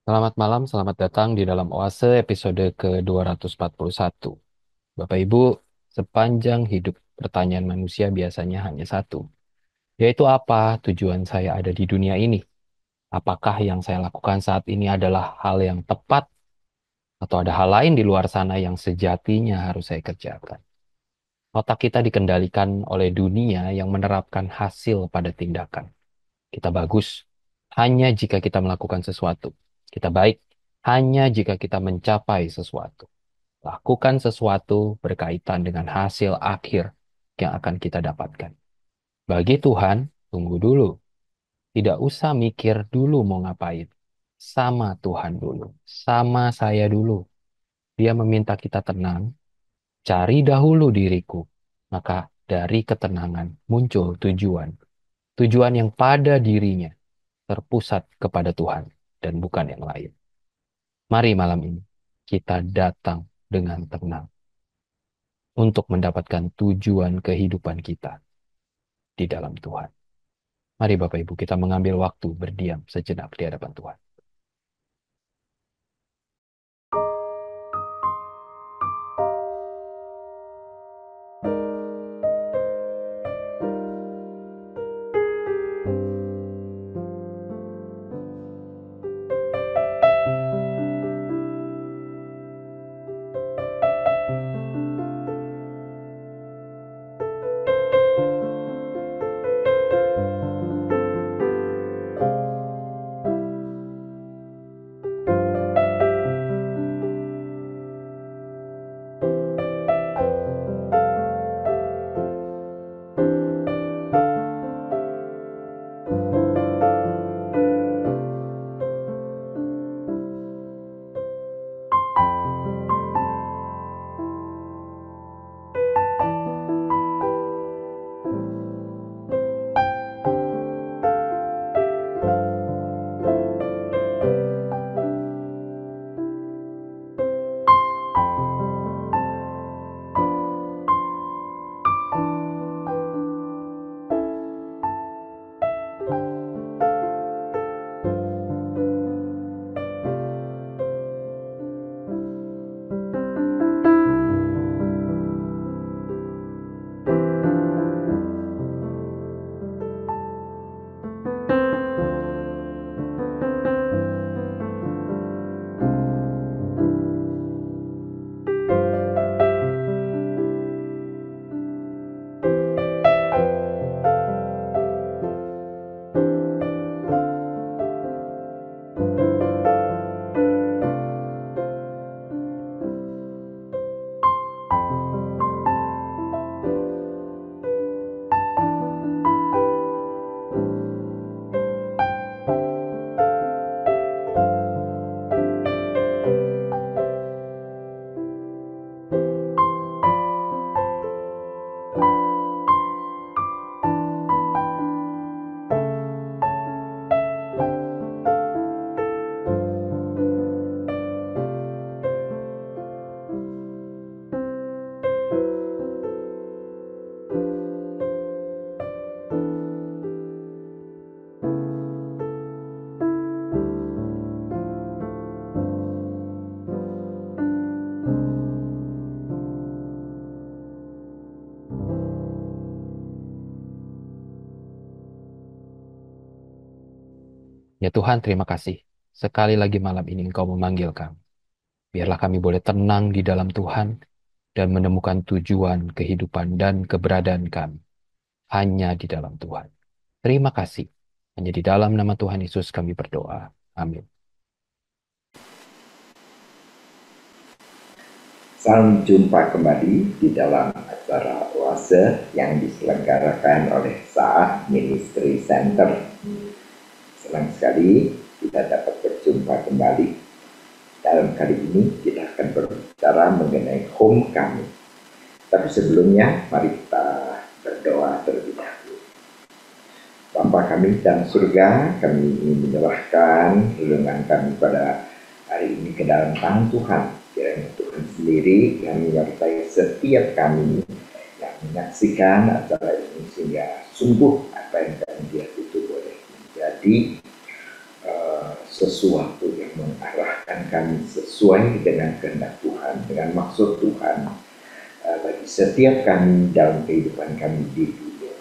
Selamat malam, selamat datang di dalam Oase episode ke-241. Bapak Ibu, sepanjang hidup pertanyaan manusia biasanya hanya satu, yaitu apa tujuan saya ada di dunia ini? Apakah yang saya lakukan saat ini adalah hal yang tepat atau ada hal lain di luar sana yang sejatinya harus saya kerjakan? Otak kita dikendalikan oleh dunia yang menerapkan hasil pada tindakan. Kita bagus hanya jika kita melakukan sesuatu. Kita baik hanya jika kita mencapai sesuatu. Lakukan sesuatu berkaitan dengan hasil akhir yang akan kita dapatkan. Bagi Tuhan, tunggu dulu. Tidak usah mikir dulu mau ngapain. Sama Tuhan dulu. Sama saya dulu. Dia meminta kita tenang. Cari dahulu diriku. Maka dari ketenangan muncul tujuan. Tujuan yang pada dirinya terpusat kepada Tuhan dan bukan yang lain. Mari malam ini kita datang dengan tenang untuk mendapatkan tujuan kehidupan kita di dalam Tuhan. Mari Bapak Ibu kita mengambil waktu berdiam sejenak di hadapan Tuhan. Ya Tuhan, terima kasih. Sekali lagi malam ini Engkau memanggil kami. Biarlah kami boleh tenang di dalam Tuhan dan menemukan tujuan kehidupan dan keberadaan kami hanya di dalam Tuhan. Terima kasih. Hanya di dalam nama Tuhan Yesus kami berdoa. Amin. Salam jumpa kembali di dalam acara Oase yang diselenggarakan oleh Saat Ministry Center. Senang sekali kita dapat berjumpa kembali. Dalam kali ini kita akan berbicara mengenai home kami. Tapi sebelumnya mari kita berdoa terlebih dahulu. Bapa kami dalam surga, kami ingin menyerahkan renungan kami pada hari ini ke dalam tangan Tuhan. Kiranya Tuhan sendiri yang menyertai setiap kami yang menyaksikan acara ini sehingga sungguh apa yang kami lihat itu boleh menjadi sesuatu yang mengarahkan kami sesuai dengan kehendak Tuhan, dengan maksud Tuhan bagi setiap kami dalam kehidupan kami di dunia.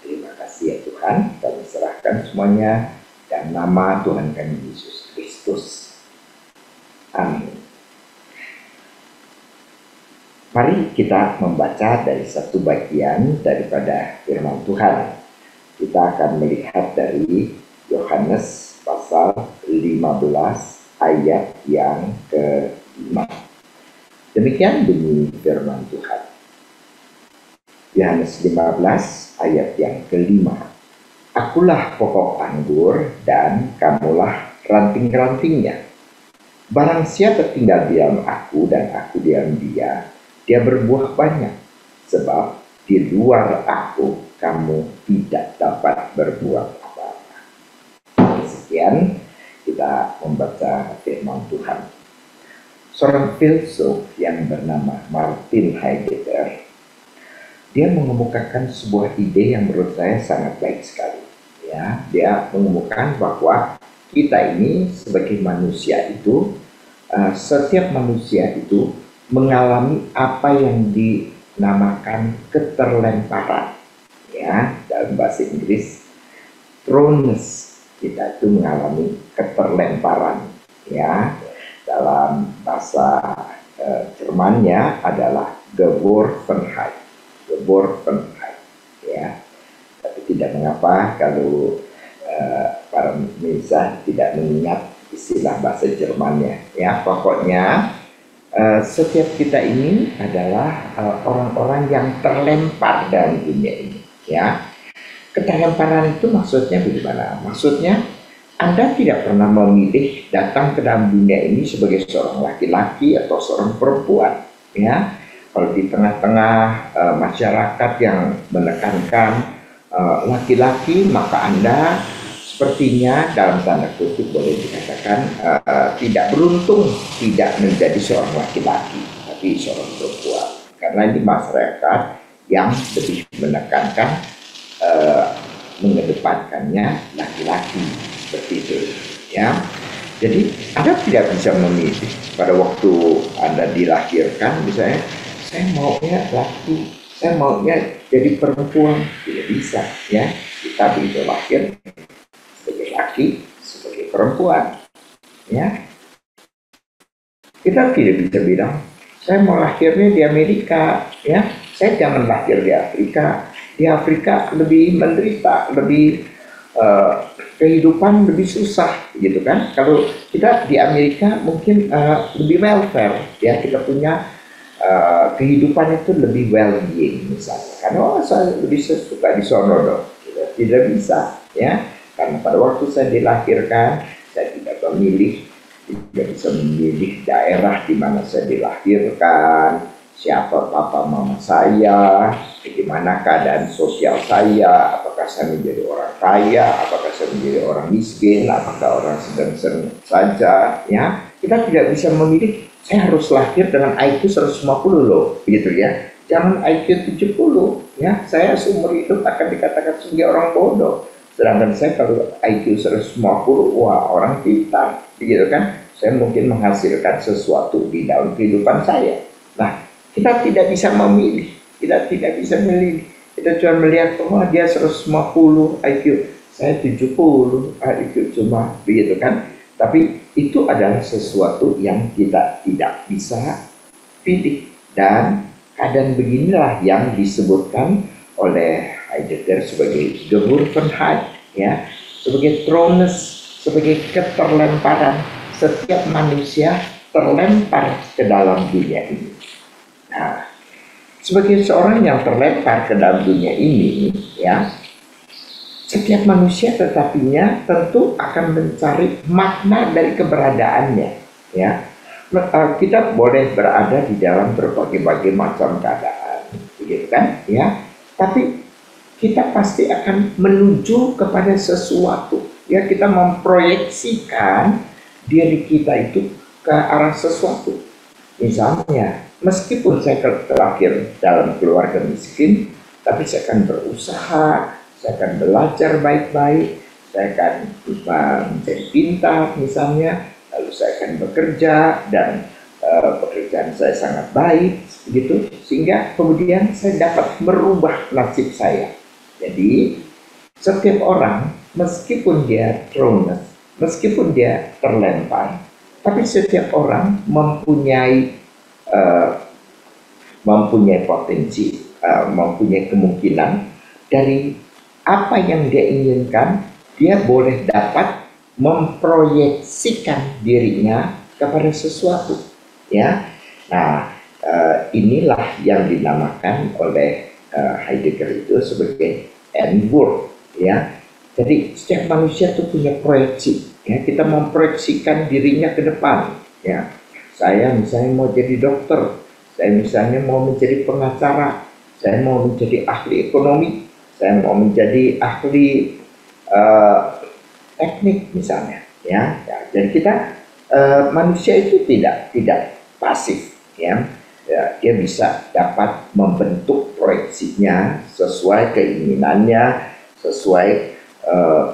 Terima kasih ya Tuhan, kami serahkan semuanya dan nama Tuhan kami Yesus Kristus. Amin. Mari kita membaca dari satu bagian daripada firman Tuhan. Kita akan melihat dari Yohanes pasal 15 ayat yang ke-5. Demikian bunyi firman Tuhan. Yohanes 15 ayat yang ke-5. Akulah pokok anggur dan kamulah ranting-rantingnya. Barang siapa tinggal di dalam aku dan aku di dalam dia, dia berbuah banyak. Sebab di luar aku kamu tidak dapat berbuat apa-apa. Sekian kita membaca firman Tuhan. Seorang filsuf yang bernama Martin Heidegger, dia mengemukakan sebuah ide yang menurut saya sangat baik sekali. Ya, dia mengemukakan bahwa kita ini sebagai manusia itu, setiap manusia itu mengalami apa yang dinamakan keterlemparan. Ya, dalam bahasa Inggris, throwness, kita itu mengalami keterlemparan. Ya, dalam bahasa Jermannya adalah Geworfenheit. Geworfenheit. Ya, tapi tidak mengapa kalau para pemirsa tidak mengingat istilah bahasa Jermannya. Ya, pokoknya setiap kita ini adalah orang-orang yang terlempar dalam dunia ini. Ya, keterlemparan itu maksudnya bagaimana? Maksudnya Anda tidak pernah memilih datang ke dalam dunia ini sebagai seorang laki-laki atau seorang perempuan. Ya, kalau di tengah-tengah masyarakat yang menekankan laki-laki, maka Anda sepertinya dalam tanda kutip boleh dikatakan tidak beruntung tidak menjadi seorang laki-laki, tapi seorang perempuan. Karena ini masyarakat yang lebih menekankan mengedepankannya laki-laki seperti itu. Ya, jadi Anda tidak bisa memilih pada waktu Anda dilahirkan, misalnya saya maunya laki, saya maunya jadi perempuan, tidak bisa. Ya, kita begitu lahir sebagai laki, sebagai perempuan. Ya, kita tidak bisa bilang saya mau lahirnya di Amerika. Ya, saya jangan lahir di Afrika. Di Afrika lebih menderita, lebih kehidupan lebih susah, gitu kan? Kalau kita di Amerika mungkin lebih welfare, ya, kita punya kehidupan itu lebih well-being misalnya. Karena saya lebih suka di sono dong. Tidak bisa, ya. Karena pada waktu saya dilahirkan, saya tidak memilih, tidak bisa memilih daerah di mana saya dilahirkan, siapa papa mama saya, bagaimana keadaan sosial saya, apakah saya menjadi orang kaya, apakah saya menjadi orang miskin, apakah orang sedang-sedang saja, ya. Kita tidak bisa memilih, saya harus lahir dengan IQ 150 loh, begitu ya. Jangan IQ 70, ya. Saya seumur hidup akan dikatakan sebagai orang bodoh. Sedangkan saya kalau IQ 150, wah, orang pintar, begitu kan. Saya mungkin menghasilkan sesuatu di dalam kehidupan saya. Nah, kita tidak bisa memilih, kita tidak bisa memilih. Kita cuma melihat, oh dia 150 IQ, saya 70 IQ cuma, begitu kan. Tapi itu adalah sesuatu yang kita tidak bisa pilih. Dan keadaan beginilah yang disebutkan oleh Heidegger sebagai Geworfenheit, ya, sebagai throwness, sebagai keterlemparan. Setiap manusia terlempar ke dalam dunia ini. Nah, sebagai seorang yang terlempar ke dalam dunia ini, ya, setiap manusia tetapinya tentu akan mencari makna dari keberadaannya. Ya, kita boleh berada di dalam berbagai macam keadaan, begitu kan? Ya, tapi kita pasti akan menuju kepada sesuatu. Ya, kita memproyeksikan diri kita itu ke arah sesuatu. Misalnya, meskipun saya terlahir dalam keluarga miskin, tapi saya akan berusaha, saya akan belajar baik-baik, saya akan menjadi pintar misalnya, lalu saya akan bekerja dan pekerjaan saya sangat baik, begitu, sehingga kemudian saya dapat merubah nasib saya. Jadi setiap orang, meskipun dia thrown, meskipun dia terlempar, tapi setiap orang uh, mempunyai potensi, mempunyai kemungkinan dari apa yang dia inginkan, dia boleh dapat memproyeksikan dirinya kepada sesuatu, ya. Nah, inilah yang dinamakan oleh Heidegger itu sebagai N-word, ya. Jadi setiap manusia itu punya proyeksi, ya. Kita memproyeksikan dirinya ke depan, ya. Saya misalnya mau jadi dokter, saya misalnya mau menjadi pengacara, saya mau menjadi ahli ekonomi, saya mau menjadi ahli teknik misalnya, ya. Jadi kita manusia itu tidak pasif, ya. Dia bisa dapat membentuk proyeksinya sesuai keinginannya, sesuai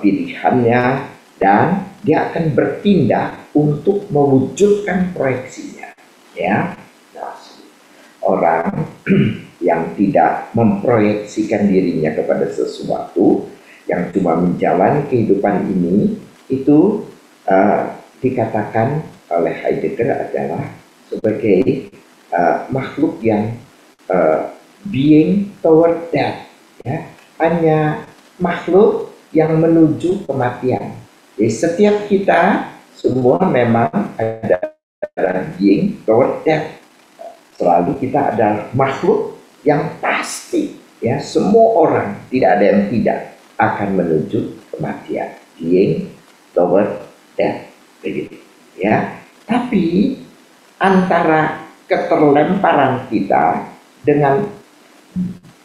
pilihannya, dan dia akan bertindak untuk mewujudkan proyeksinya, ya. Nah, orang yang tidak memproyeksikan dirinya kepada sesuatu, yang cuma menjalani kehidupan ini, itu dikatakan oleh Heidegger adalah sebagai makhluk yang being toward death, ya, hanya makhluk yang menuju kematian. Jadi setiap kita semua memang adalah being toward death. Selalu kita adalah makhluk yang pasti, ya, semua orang, tidak ada yang tidak akan menuju kematian, being toward death, begitu, ya. Tapi antara keterlemparan kita dengan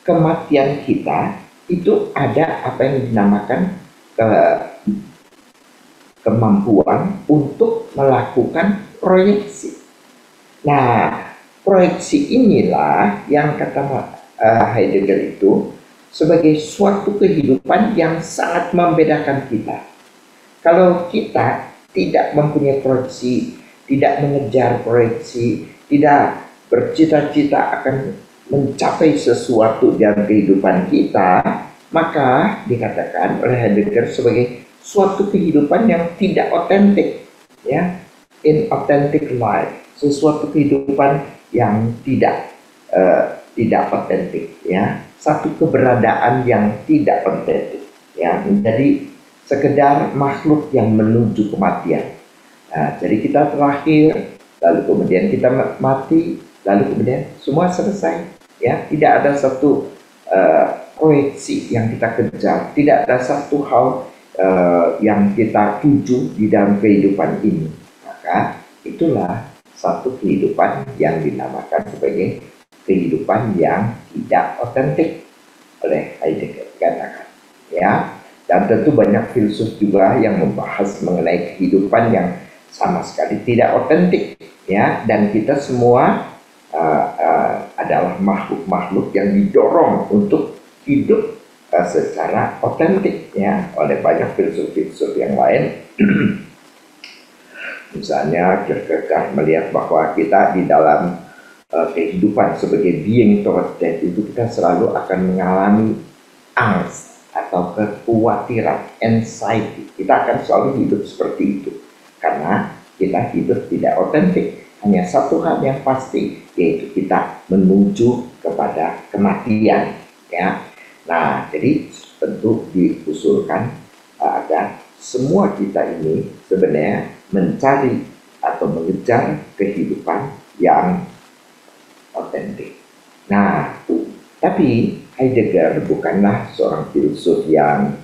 kematian kita itu ada apa yang dinamakan kemampuan untuk melakukan proyeksi. Nah, proyeksi inilah yang kata Heidegger itu sebagai suatu kehidupan yang sangat membedakan kita. Kalau kita tidak mempunyai proyeksi, tidak mengejar proyeksi, tidak bercita-cita akan mencapai sesuatu dalam kehidupan kita, maka dikatakan oleh Heidegger sebagai suatu kehidupan yang tidak otentik, ya, inauthentic life, sesuatu kehidupan yang tidak otentik, ya, satu keberadaan yang tidak otentik, ya, menjadi sekedar makhluk yang menuju kematian. Nah, jadi kita terakhir, lalu kemudian kita mati, lalu kemudian semua selesai, ya, tidak ada satu proyeksi yang kita kejar, tidak ada satu hal yang kita tuju di dalam kehidupan ini. Maka itulah satu kehidupan yang dinamakan sebagai kehidupan yang tidak otentik oleh Heidegger, katakan, ya. Dan tentu banyak filsuf juga yang membahas mengenai kehidupan yang sama sekali tidak otentik, ya. Dan kita semua adalah makhluk-makhluk yang didorong untuk hidup secara otentik, ya, oleh banyak filsuf-filsuf yang lain. Misalnya Kierkegaard melihat bahwa kita di dalam kehidupan sebagai being toward death itu kita selalu akan mengalami angst atau kekhawatiran, anxiety. Kita akan selalu hidup seperti itu karena kita hidup tidak otentik. Hanya satu hal yang pasti, yaitu kita menuju kepada kematian, ya. Nah, jadi tentu diusulkan agar semua kita ini sebenarnya mencari atau mengejar kehidupan yang otentik. Nah, tapi Heidegger bukanlah seorang filsuf yang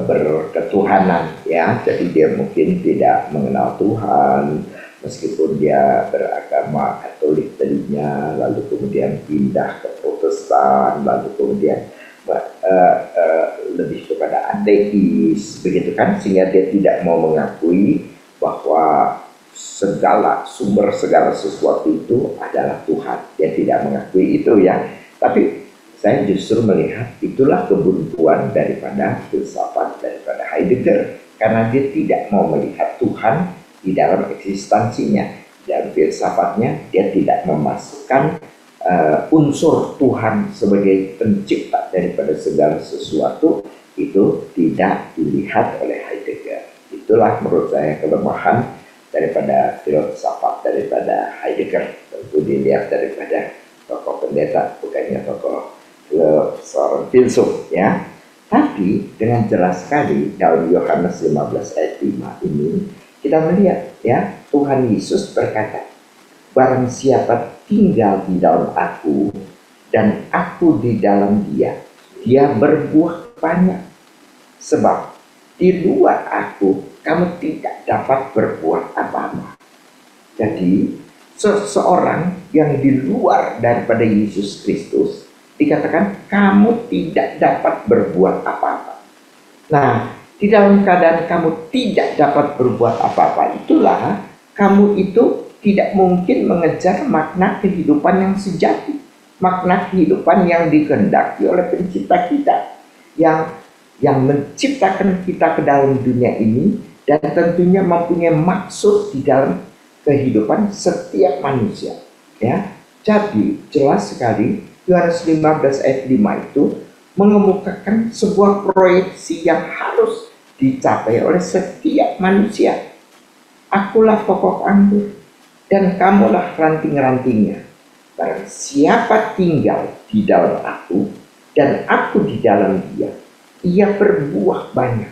berketuhanan, ya. Jadi dia mungkin tidak mengenal Tuhan, meskipun dia beragama Katolik tadinya, lalu kemudian pindah ke Protestan, lalu kemudian lebih kepada ateis, begitu kan, sehingga dia tidak mau mengakui bahwa segala sumber segala sesuatu itu adalah Tuhan. Dia tidak mengakui itu, ya. Tapi saya justru melihat itulah kebuntuan daripada filsafat daripada Heidegger, karena dia tidak mau melihat Tuhan di dalam eksistensinya. Dalam filsafatnya dia tidak memasukkan unsur Tuhan sebagai pencipta daripada segala sesuatu. Itu tidak dilihat oleh Heidegger. Itulah menurut saya kelemahan daripada filsafat daripada Heidegger. Tentu dilihat daripada tokoh pendeta, bukannya tokoh seorang filsuf, ya. Tapi dengan jelas sekali dalam Yohanes 15 ayat 5 ini kita melihat, ya, Tuhan Yesus berkata, barang siapa tinggal di dalam aku dan aku di dalam dia, dia berbuah banyak. Sebab di luar aku kamu tidak dapat berbuat apa-apa. Jadi seseorang yang di luar daripada Yesus Kristus dikatakan kamu tidak dapat berbuat apa-apa. Nah, di dalam keadaan kamu tidak dapat berbuat apa-apa, itulah kamu itu tidak mungkin mengejar makna kehidupan yang sejati, makna kehidupan yang dikehendaki oleh pencipta kita, yang menciptakan kita ke dalam dunia ini dan tentunya mempunyai maksud di dalam kehidupan setiap manusia, ya. Jadi jelas sekali Yohanes 15 ayat 5 itu mengemukakan sebuah proyeksi yang harus dicapai oleh setiap manusia. Akulah pokok anggur dan kamulah ranting-rantingnya. Barang siapa tinggal di dalam aku dan aku di dalam dia, ia berbuah banyak.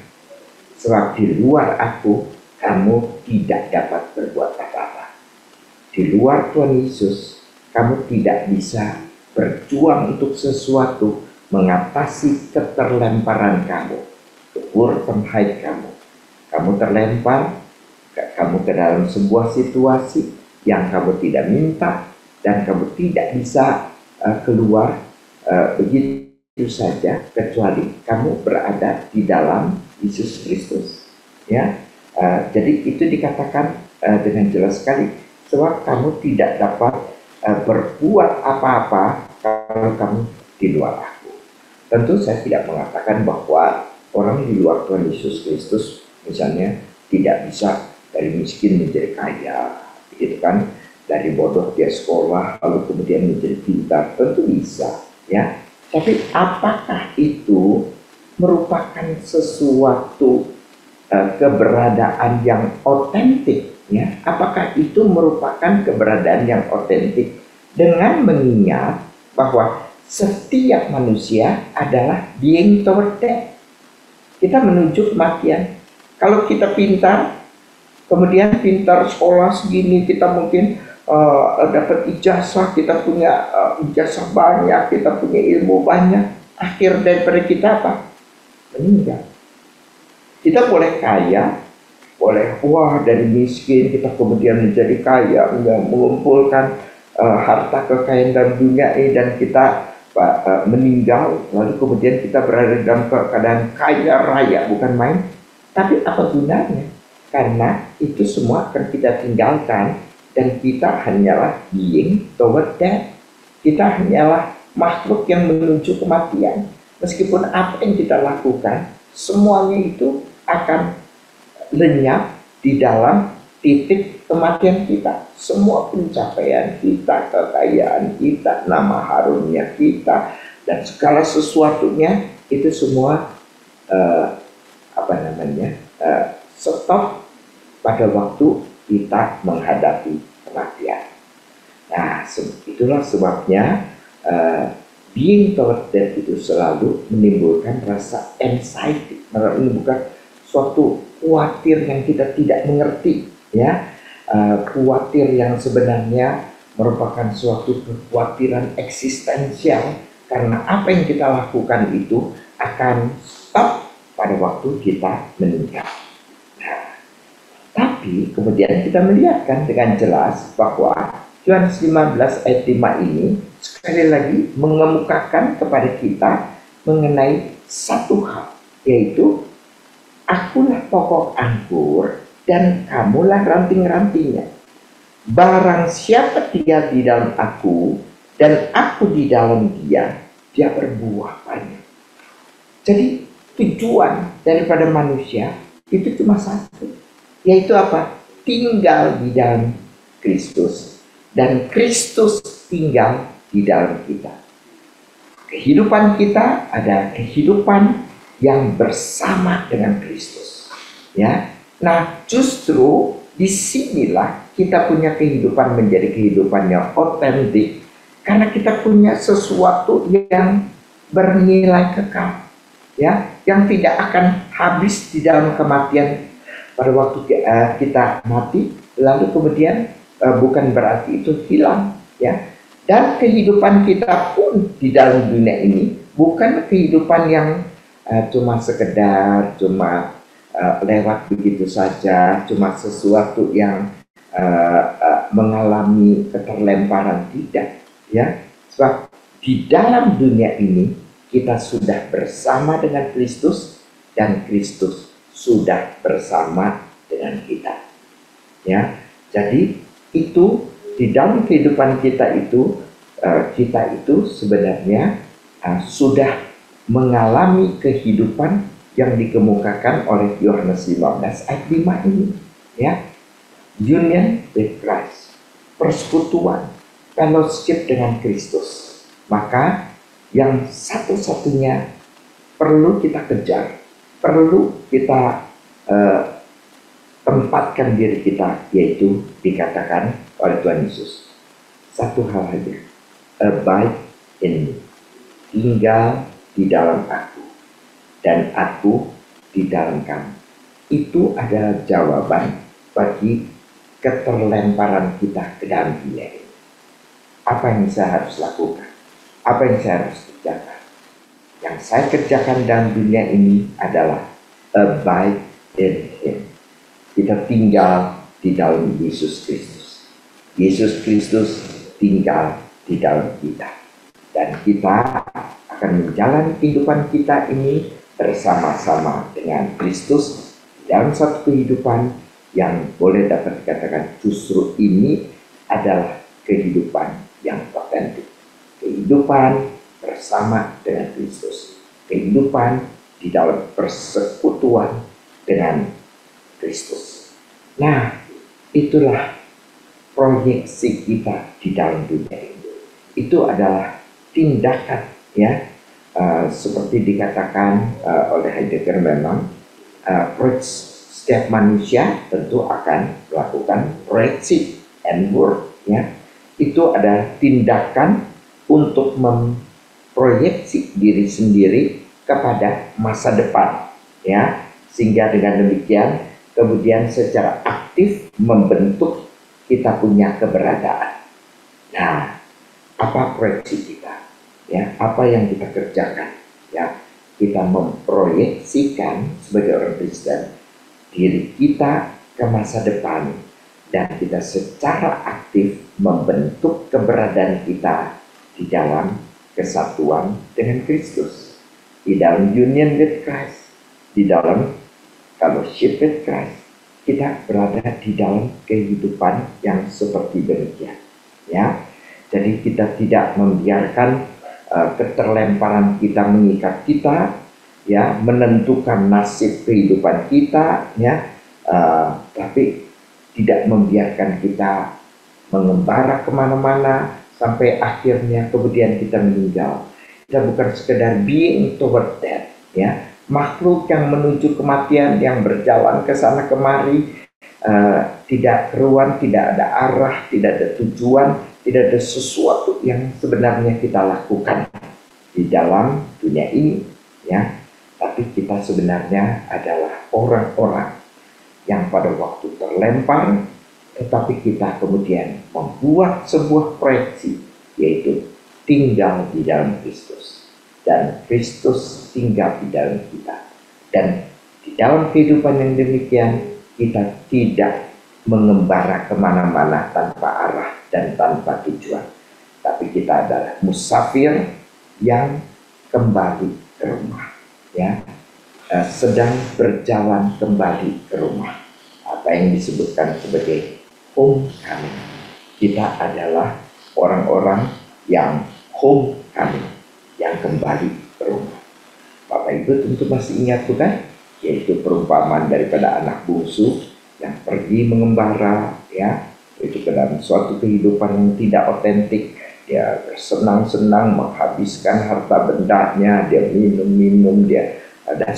Sebab di luar aku kamu tidak dapat berbuat apa-apa. Di luar Tuhan Yesus kamu tidak bisa berjuang untuk sesuatu, mengatasi keterlemparan kamu, keburfenheit kamu. Kamu terlempar, kamu ke dalam sebuah situasi yang kamu tidak minta dan kamu tidak bisa keluar begitu saja kecuali kamu berada di dalam Yesus Kristus, ya. Jadi itu dikatakan dengan jelas sekali, sebab kamu tidak dapat berbuat apa-apa kalau kamu di luar aku. Tentu saya tidak mengatakan bahwa orang di luar Tuhan Yesus Kristus misalnya tidak bisa dari miskin menjadi kaya, gitu kan, dari bodoh dia sekolah lalu kemudian menjadi pintar, tentu bisa, ya. Tapi apakah itu merupakan sesuatu keberadaan yang otentik, ya? Apakah itu merupakan keberadaan yang otentik dengan mengingat bahwa setiap manusia adalah being toward death. Kita menuju kematian. Kalau kita pintar, kemudian pintar sekolah segini, kita mungkin dapat ijazah, kita punya ijazah banyak, kita punya ilmu banyak. Akhir daripada kita apa? Meninggal. Kita boleh kaya, boleh dari miskin kita kemudian menjadi kaya, mengumpulkan harta kekayaan dalam dunia ini, dan kita meninggal, lalu kemudian kita berada dalam keadaan kaya raya, bukan main. Tapi apa gunanya? Karena itu semua akan kita tinggalkan, dan kita hanyalah being toward death. Kita hanyalah makhluk yang menuju kematian. Meskipun apa yang kita lakukan, semuanya itu akan lenyap di dalam titik kematian kita. Semua pencapaian kita, kekayaan kita, nama harumnya kita, dan segala sesuatunya itu semua stop pada waktu kita menghadapi kematian. Nah, itulah sebabnya being toward death itu selalu menimbulkan rasa anxiety, menimbulkan suatu khawatir yang kita tidak mengerti, ya. Khawatir yang sebenarnya merupakan suatu kekhawatiran eksistensial, karena apa yang kita lakukan itu akan stop pada waktu kita meninggal. Nah, tapi kemudian kita melihatkan dengan jelas bahwa Yohanes 15 ayat 5 ini sekali lagi mengemukakan kepada kita mengenai satu hal, yaitu akulah pokok anggur dan kamulah ranting-rantingnya. Barang siapa tinggal di dalam aku dan aku di dalam dia, dia berbuah banyak. Jadi tujuan daripada manusia itu cuma satu, yaitu apa? Tinggal di dalam Kristus, dan Kristus tinggal di dalam kita. Kehidupan kita ada kehidupan yang bersama dengan Kristus. Ya, nah justru disinilah kita punya kehidupan menjadi kehidupan yang otentik, karena kita punya sesuatu yang bernilai kekal, ya, yang tidak akan habis di dalam kematian pada waktu kita mati, lalu kemudian bukan berarti itu hilang, ya. Dan kehidupan kita pun di dalam dunia ini bukan kehidupan yang cuma sekedar, cuma lewat begitu saja, cuma sesuatu yang mengalami keterlemparan, tidak, ya. Sebab di dalam dunia ini kita sudah bersama dengan Kristus, dan Kristus sudah bersama dengan kita, ya. Jadi itu di dalam kehidupan kita itu sebenarnya sudah mengalami kehidupan yang dikemukakan oleh Yohanes 15 ayat 5 ini, ya. Union with Christ, persekutuan, fellowship dengan Kristus. Maka yang satu-satunya perlu kita kejar, perlu kita tempatkan diri kita, yaitu dikatakan oleh Tuhan Yesus satu hal saja: abide in me, tinggal di dalam aku, dan aku di dalam kamu. Itu adalah jawaban bagi keterlemparan kita ke dalam dunia ini. Apa yang saya harus lakukan? Apa yang saya harus kerjakan? Yang saya kerjakan dalam dunia ini adalah abide in Him. Kita tinggal di dalam Yesus Kristus. Yesus Kristus tinggal di dalam kita. Dan kita akan menjalani kehidupan kita ini bersama-sama dengan Kristus dalam satu kehidupan yang boleh dapat dikatakan justru ini adalah kehidupan yang otentik. Kehidupan bersama dengan Kristus. Kehidupan di dalam persekutuan dengan Kristus. Nah, itulah proyeksi kita di dalam dunia ini. Itu adalah tindakan, ya, seperti dikatakan oleh Heidegger, memang setiap manusia tentu akan melakukan proyeksi and work, ya. Itu adalah tindakan untuk memproyeksi diri sendiri kepada masa depan, ya, sehingga dengan demikian kemudian secara aktif membentuk kita punya keberadaan. Nah, apa proyeksi kita? Ya, apa yang kita kerjakan? Ya, kita memproyeksikan sebagai orang Kristen diri kita ke masa depan, dan kita secara aktif membentuk keberadaan kita di dalam kesatuan dengan Kristus, di dalam union with Christ, di dalam fellowship with Christ. Kita berada di dalam kehidupan yang seperti demikian, ya. Jadi kita tidak membiarkan keterlemparan kita mengikat kita, ya, menentukan nasib kehidupan kita, ya, tapi tidak membiarkan kita mengembara kemana-mana sampai akhirnya kemudian kita meninggal. Kita bukan sekedar being toward death, ya, makhluk yang menuju kematian, yang berjalan ke sana kemari, tidak keruan, tidak ada arah, tidak ada tujuan, tidak ada sesuatu yang sebenarnya kita lakukan di dalam dunia ini, ya. Tapi kita sebenarnya adalah orang-orang yang pada waktu terlempar, tetapi kita kemudian membuat sebuah proyeksi, yaitu tinggal di dalam Kristus, dan Kristus tinggal di dalam kita. Dan di dalam kehidupan yang demikian, kita tidak mengembara kemana-mana tanpa arah dan tanpa tujuan, tapi kita adalah musafir yang kembali ke rumah, ya, sedang berjalan kembali ke rumah. Apa yang disebutkan sebagai homecoming. Kita adalah orang-orang yang homecoming, yang kembali ke rumah. Bapak Ibu tentu masih ingat bukan? Yaitu perumpamaan daripada anak bungsu yang pergi mengembara, ya, itu ke dalam suatu kehidupan yang tidak otentik. Dia bersenang-senang menghabiskan harta bendanya, dia minum-minum, dia dan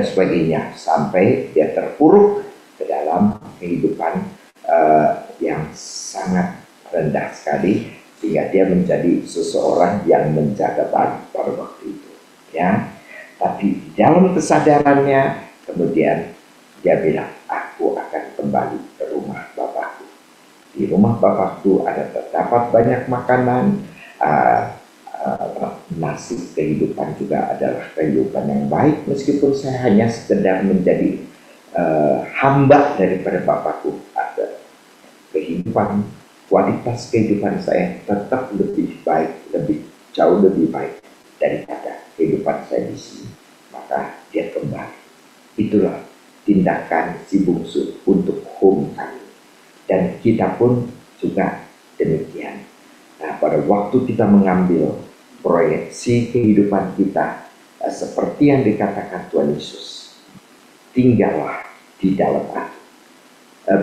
sebagainya, sampai dia terpuruk ke dalam kehidupan yang sangat rendah sekali, sehingga dia menjadi seseorang yang menjaga balik pada waktu itu, ya. Tapi di dalam kesadarannya kemudian dia bilang, aku akan kembali ke rumah Bapakku. Di rumah Bapakku ada terdapat banyak makanan, nasib kehidupan juga adalah kehidupan yang baik, meskipun saya hanya sekedar menjadi hamba daripada Bapakku. Ada kehidupan, kualitas kehidupan saya tetap lebih baik, jauh lebih baik daripada kehidupan saya di sini. Maka dia kembali. Itulah tindakan si bungsu untuk homecoming. Dan kita pun juga demikian. Nah, pada waktu kita mengambil proyeksi kehidupan kita seperti yang dikatakan Tuhan Yesus, tinggallah di dalam aku.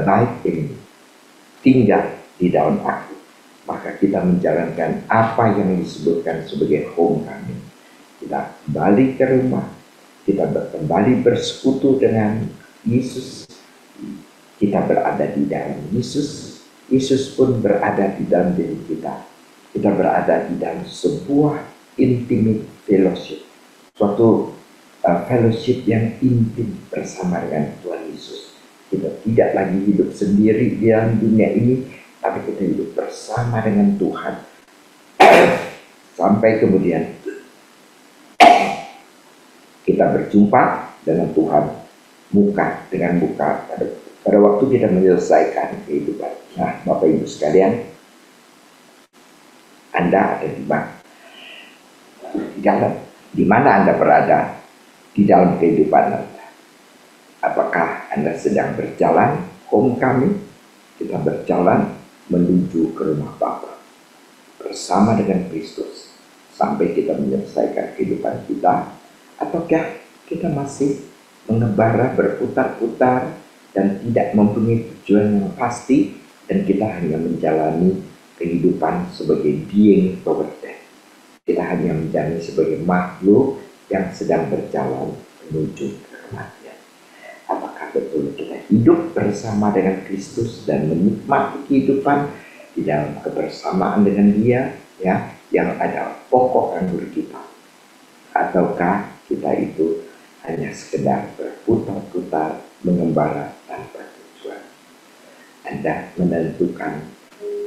Baik ini, tinggal di dalam aku. Maka kita menjalankan apa yang disebutkan sebagai homecoming. Kita kembali ke rumah, kita kembali bersekutu dengan Yesus, kita berada di dalam Yesus, Yesus pun berada di dalam diri kita. Kita berada di dalam sebuah intimate fellowship, suatu fellowship yang intim bersama dengan Tuhan Yesus. Kita tidak lagi hidup sendiri di dalam dunia ini, tapi kita hidup bersama dengan Tuhan. Sampai kemudian kita berjumpa dengan Tuhan muka dengan muka pada waktu kita menyelesaikan kehidupan. Nah, Bapak Ibu sekalian, Anda ada di mana? Di mana Anda berada di dalam kehidupan Anda? Apakah Anda sedang berjalan homecoming? Kita berjalan menuju ke rumah Bapa bersama dengan Kristus sampai kita menyelesaikan kehidupan kita, ataukah kita masih mengembara, berputar-putar dan tidak mempunyai tujuan yang pasti, dan kita hanya menjalani kehidupan sebagai being toward death. Kita hanya menjalani sebagai makhluk yang sedang berjalan menuju ke kematian. Apakah betul kita hidup bersama dengan Kristus dan menikmati kehidupan di dalam kebersamaan dengan Dia, ya, yang adalah pokok anggur kita? Ataukah kita itu hanya sekedar berputar-putar mengembara tanpa tujuan? Anda menentukan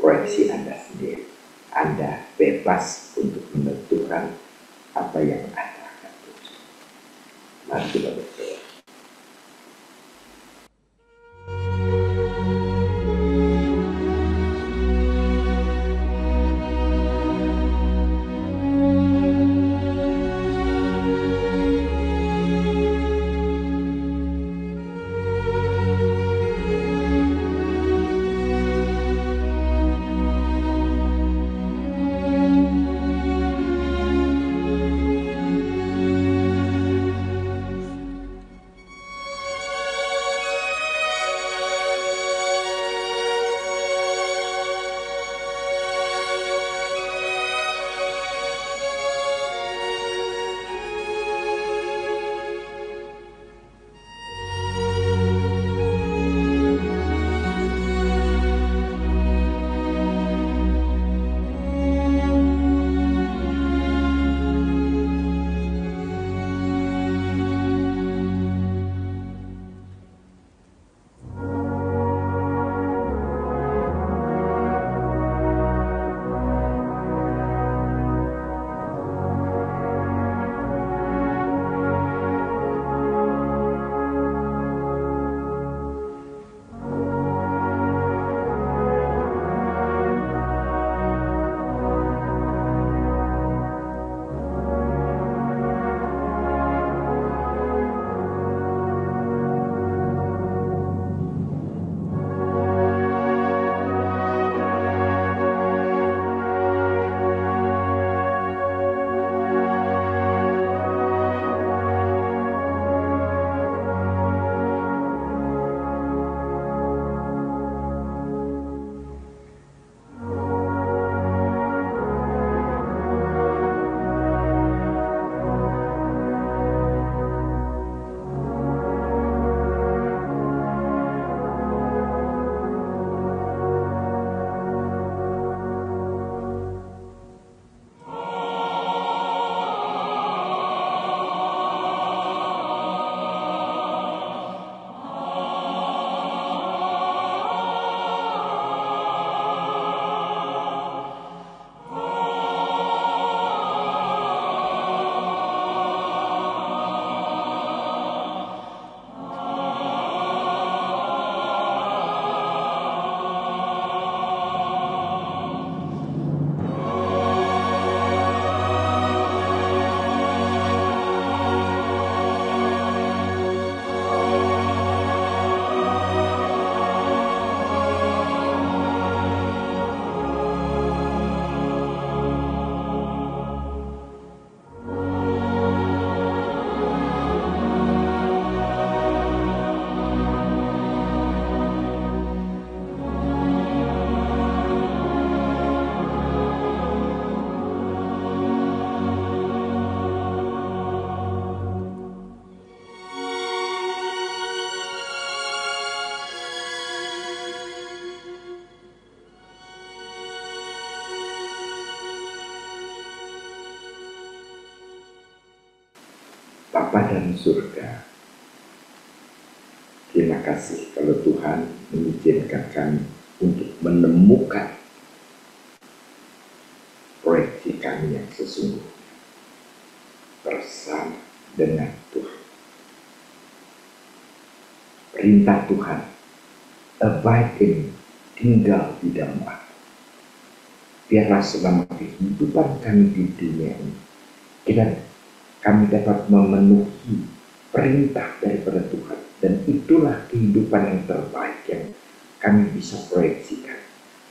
proyeksi Anda sendiri. Anda bebas untuk menentukan apa yang Anda akan tuju. Mari kita berdoa. Bapa dalam surga, terima kasih kalau Tuhan mengizinkan kami untuk menemukan proyeksi kami yang sesungguhnya bersama dengan Tuhan. Perintah Tuhan, abide in, tinggal di dalam Aku. Biarlah selama kehidupan kami di dunia ini, kami dapat memenuhi perintah daripada Tuhan. Dan itulah kehidupan yang terbaik yang kami bisa proyeksikan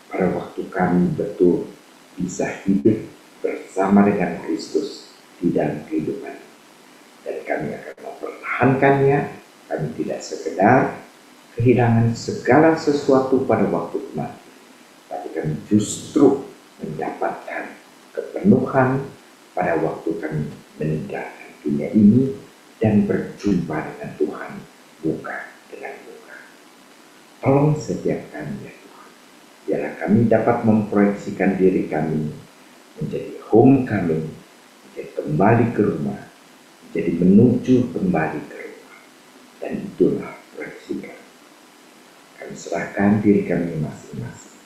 pada waktu kami betul bisa hidup bersama dengan Kristus di dalam kehidupan. Dan kami akan mempertahankannya. Kami tidak sekedar kehilangan segala sesuatu pada waktu kematian, tapi kami justru mendapatkan kepenuhan pada waktu kami meninggalkan dunia ini dan berjumpa dengan Tuhan muka dengan muka. Tolong setiapkan ya Tuhan, biarlah kami dapat memproyeksikan diri kami menjadi homecoming, menjadi kembali ke rumah, menjadi menuju kembali ke rumah. Dan itulah proyeksi kami. Kami serahkan diri kami masing-masing.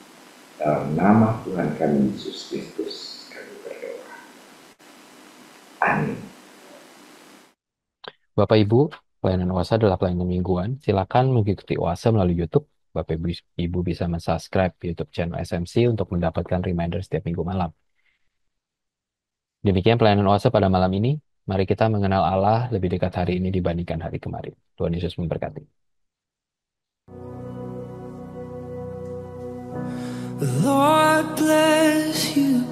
Dalam nama Tuhan kami Yesus Kristus kami berdoa. Amin. Bapak Ibu, pelayanan OASA adalah pelayanan mingguan. Silakan mengikuti OASA melalui YouTube. Bapak Ibu bisa mensubscribe YouTube channel SMC untuk mendapatkan reminder setiap minggu malam. Demikian pelayanan OASA pada malam ini. Mari kita mengenal Allah lebih dekat hari ini dibandingkan hari kemarin. Tuhan Yesus memberkati. The Lord bless you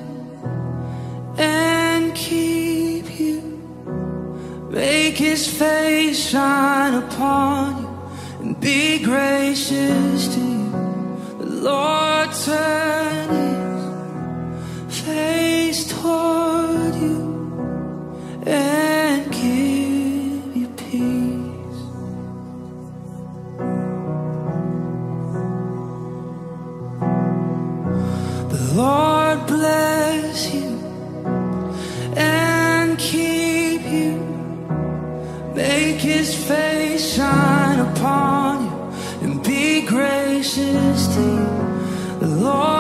and keep you. Make His face shine upon you and be gracious to you. The Lord turn His face toward you and give you peace. The Lord bless you and keep you. Make His face shine upon you and be gracious to you. The Lord